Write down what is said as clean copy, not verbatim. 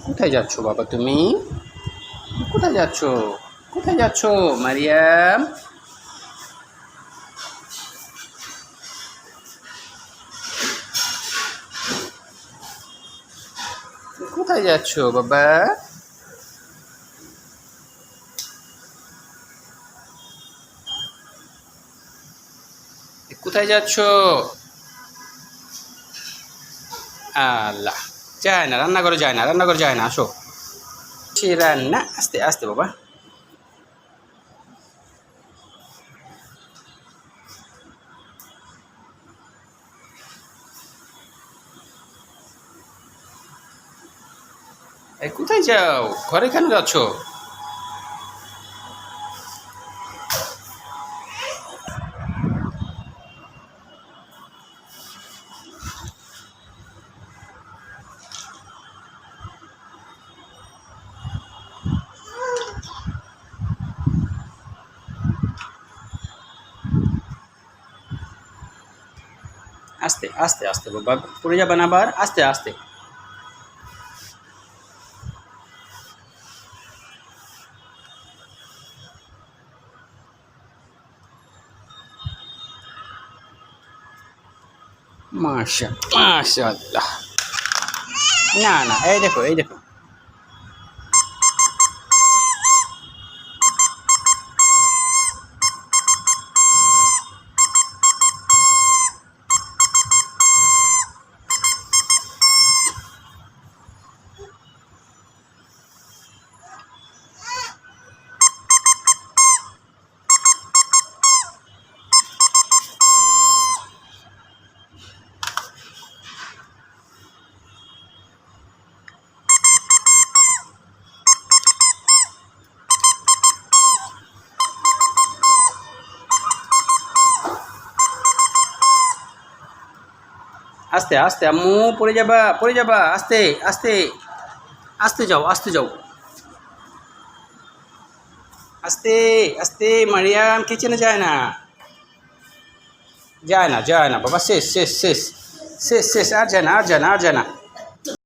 কোথায় যাচ্ছ বাবা তুমি? কোথায় যাচ্ছ? কোথায় যাচ্ছ মারিয়াম? কোথায় যাচ্ছ বাবা? কোথায় যাচ্ছ? আল্লাহ, যায় না, রান্নাঘরে যায় না, রান্নাঘরে যায় না, আসো। সে রান্না, আস্তে আস্তে বাবা। এই কোথায় যাও? ঘরে কেন যাচ্ছ? আস্তে আস্তে আস্তে বাবা, পড়ে যাবে না আবার, আস্তে আস্তে। মাশাআল্লাহ। না না, এই দেখো, এই দেখো। আস্তে আস্তে আম্মু, পড়ে যাবা, পড়ে যাবা, আস্তে আস্তে। আস্তে যাও, আস্তে যাও, আস্তে আস্তে। মারিয়াম কিচেনে যায় না, যায় না, যায় না বাবা, শেষ শেষ শেষ শেষ শেষ, আর যায় না, আর যায় না, আর যায় না।